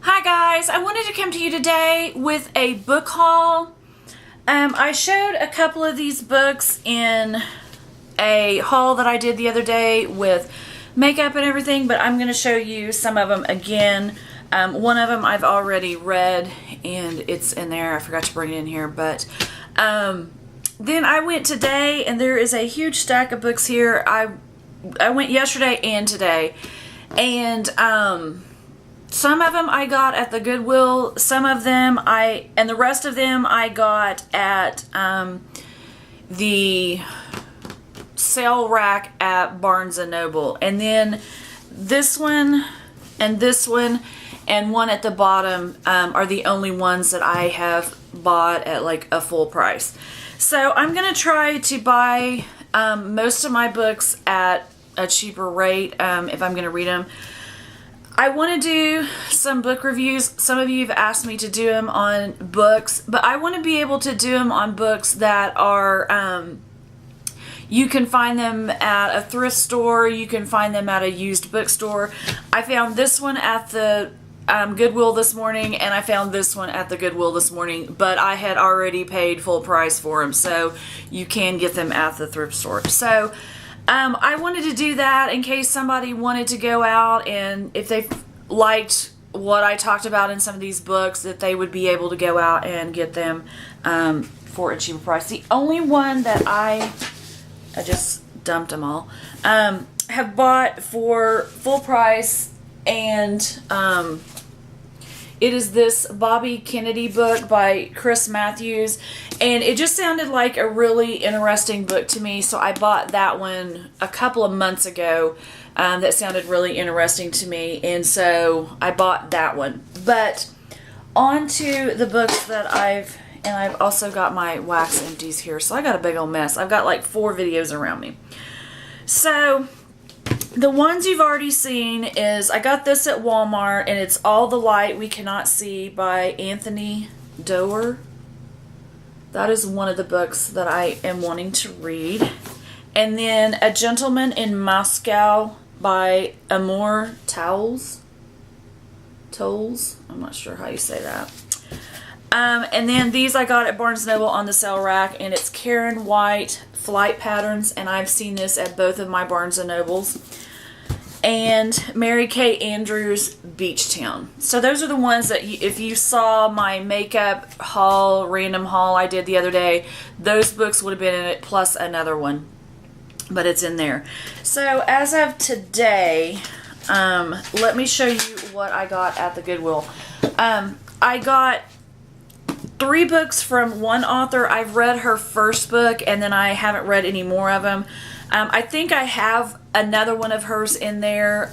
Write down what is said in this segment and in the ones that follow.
Hi guys, I wanted to come to you today with a book haul. I showed a couple of these books in a haul that I did the other day with makeup and everything, but I'm going to show you some of them again. One of them I've already read and it's in there. I forgot to bring it in here, but then I went today and there is a huge stack of books here. I went yesterday and today, and some of them I got at the Goodwill, some of them and the rest of them I got at the sale rack at Barnes & Noble. And then this one and this one and one at the bottom are the only ones that I have bought at like a full price. So I'm going to try to buy most of my books at a cheaper rate if I'm going to read them. I want to do some book reviews. Some of you have asked me to do them on books, but I want to be able to do them on books that are, you can find them at a thrift store, you can find them at a used bookstore. I found this one at the Goodwill this morning, and I found this one at the Goodwill this morning, but I had already paid full price for them, so you can get them at the thrift store. So I wanted to do that in case somebody wanted to go out, and if they liked what I talked about in some of these books, that they would be able to go out and get them for a cheaper price. The only one that I just dumped them all, have bought for full price, and it is this Bobby Kennedy book by Chris Matthews, and it just sounded like a really interesting book to me, so I bought that one a couple of months ago. That sounded really interesting to me, and so I bought that one. But on to the books that I've also got my wax empties here, so I got a big old mess. I've got like 4 videos around me. So the ones you've already seen is, I got this at Walmart, and it's All the Light We Cannot See by Anthony Doerr. That is one of the books that I am wanting to read. And then A Gentleman in Moscow by Amor Towles. I'm not sure how you say that. And then these I got at Barnes & Noble on the sale rack, and it's Karen White Flight Patterns, and I've seen this at both of my Barnes & Nobles. And Mary Kay Andrews Beach Town. So those are the ones that if you saw my makeup haul, random haul I did the other day, those books would have been in it, plus another one. But it's in there. So as of today, let me show you what I got at the Goodwill. I got 3 books from one author. I've read her first book, and then I haven't read any more of them. I think I have another one of hers in there,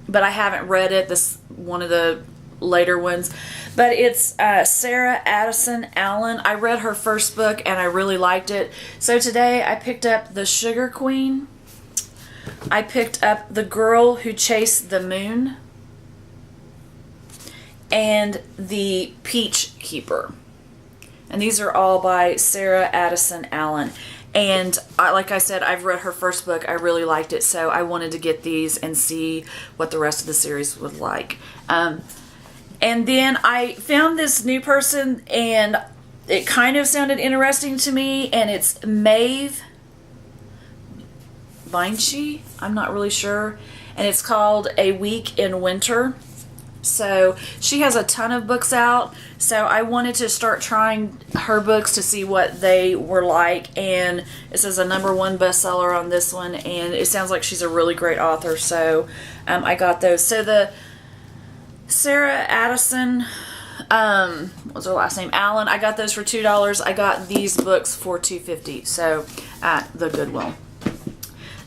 but I haven't read it. This one of the later ones. But it's Sarah Addison Allen. I read her first book, and I really liked it. So today I picked up The Sugar Queen. I picked up The Girl Who Chased the Moon. And The Peach Keeper. And these are all by Sarah Addison Allen. And like I said, I've read her first book. I really liked it, so I wanted to get these and see what the rest of the series was like. And then I found this new person, and it kind of sounded interesting to me, and it's Maeve Binchy. I'm not really sure. And it's called A Week in Winter. So she has a ton of books out, so I wanted to start trying her books to see what they were like, and it says a number 1 bestseller on this one, and it sounds like she's a really great author, so I got those. So the Sarah Addison, what was her last name, Allen, I got those for $2. I got these books for $2.50, so at the Goodwill.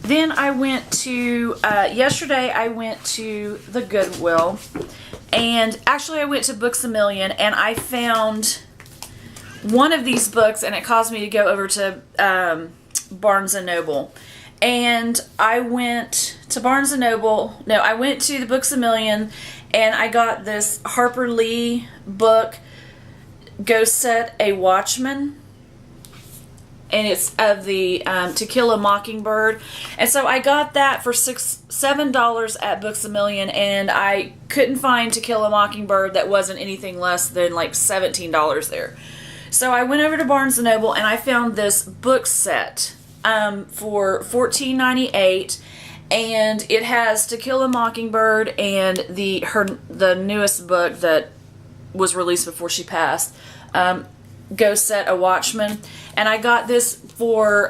Then I went to, yesterday I went to the Goodwill, and actually I went to Books A Million, and I found one of these books, and it caused me to go over to Barnes & Noble. And I went to Barnes & Noble, no, I went to the Books A Million, and I got this Harper Lee book, Go Set a Watchman. and it's of the To Kill a Mockingbird. And so I got that for $7 at Books A Million, and I couldn't find To Kill a Mockingbird that wasn't anything less than like $17 there. So I went over to Barnes & Noble and I found this book set for $14.98, and it has To Kill a Mockingbird and the newest book that was released before she passed, Go Set a Watchman. And I got this for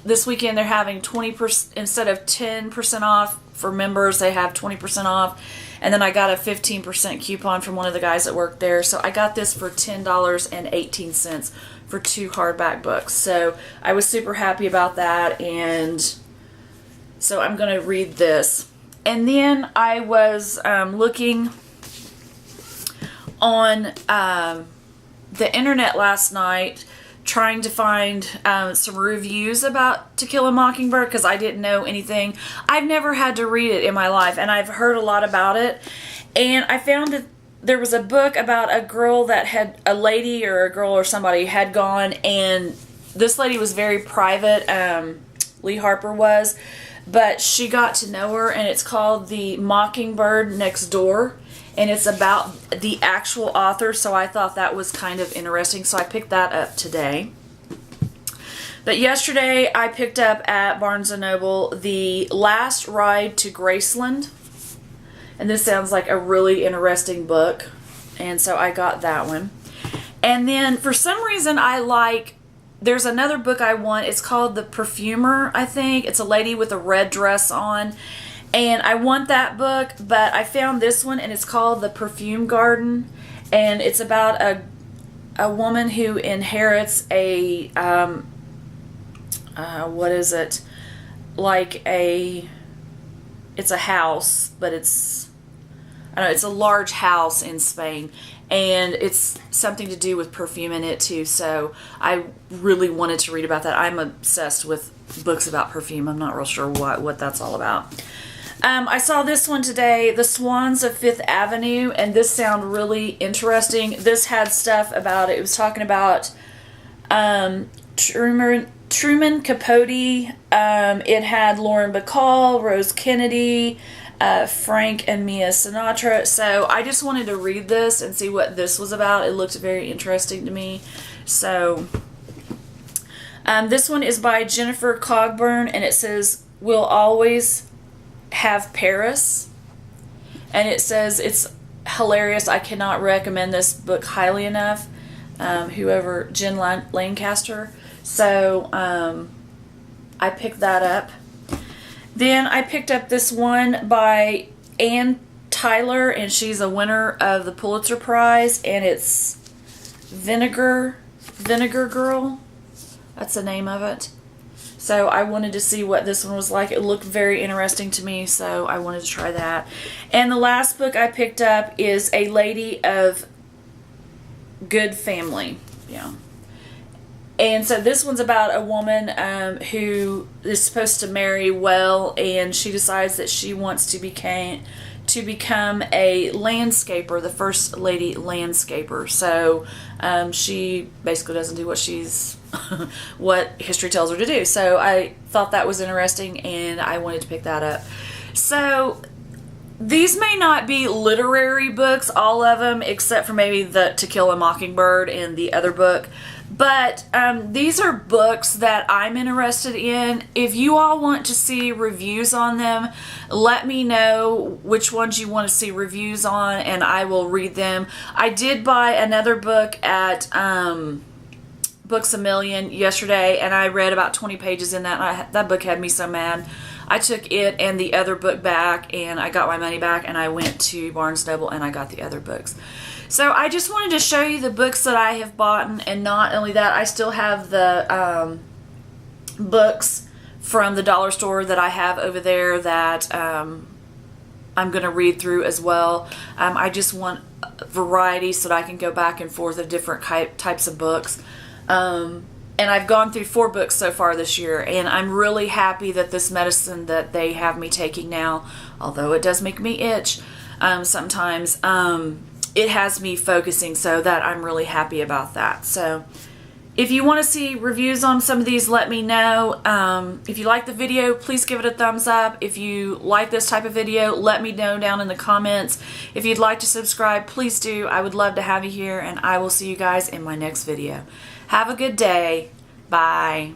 this weekend. They're having 20% instead of 10% off for members. They have 20% off, and then I got a 15% coupon from one of the guys that worked there. So I got this for $10.18 for 2 hardback books. So I was super happy about that, and so I'm going to read this. And then I was looking on the internet last night, trying to find some reviews about To Kill a Mockingbird, because I didn't know anything. I've never had to read it in my life, and I've heard a lot about it. And I found that there was a book about a girl that had, a lady or a girl or somebody had gone, and this lady was very private, Lee Harper was, but she got to know her, and it's called The Mockingbird Next Door. And it's about the actual author, so I thought that was kind of interesting, so I picked that up today. But yesterday I picked up at Barnes & Noble The Last Ride to Graceland, and this sounds like a really interesting book, and so I got that one. And then for some reason there's another book I want. It's called The Perfumer, I think. It's a lady with a red dress on. And I want that book, but I found this one, and it's called The Perfume Garden, and it's about a woman who inherits a what is it? It's a house, but it's a large house in Spain, and it's something to do with perfume in it too. So I really wanted to read about that. I'm obsessed with books about perfume. I'm not real sure what that's all about. I saw this one today, The Swans of Fifth Avenue, and this sounded really interesting. This had stuff about it. It was talking about Truman Capote. It had Lauren Bacall, Rose Kennedy, Frank and Mia Sinatra. So I just wanted to read this and see what this was about. It looked very interesting to me. So this one is by Jennifer Cogburn, and it says, "We'll always have Paris," and it says it's hilarious. I cannot recommend this book highly enough. Jen Lancaster. So I picked that up. Then I picked up this one by Ann Tyler, and she's a winner of the Pulitzer Prize, and it's Vinegar Girl. That's the name of it. So I wanted to see what this one was like. It looked very interesting to me, so I wanted to try that. And the last book I picked up is A Lady of Good Family. Yeah. And so this one's about a woman who is supposed to marry well, and she decides that she wants to become a landscaper, the first lady landscaper. So she basically doesn't do what history tells her to do. So I thought that was interesting, and I wanted to pick that up. So these may not be literary books, all of them, except for maybe the To Kill a Mockingbird and the other book. But these are books that I'm interested in. If you all want to see reviews on them, let me know which ones you want to see reviews on, and I will read them. I did buy another book at Books A Million yesterday, and I read about 20 pages in that, and that book had me so mad. I took it and the other book back, and I got my money back, and I went to Barnes & Noble and I got the other books. So I just wanted to show you the books that I have bought, and not only that, I still have the books from the dollar store that I have over there that I'm going to read through as well. I just want variety so that I can go back and forth of different types of books. And I've gone through 4 books so far this year, and I'm really happy that this medicine that they have me taking now, although it does make me itch sometimes, it has me focusing, so that I'm really happy about that. So If you want to see reviews on some of these, let me know. If you like the video, please give it a thumbs up. If you like this type of video, let me know down in the comments. If you'd like to subscribe, please do. I would love to have you here, and I will see you guys in my next video. Have a good day. Bye.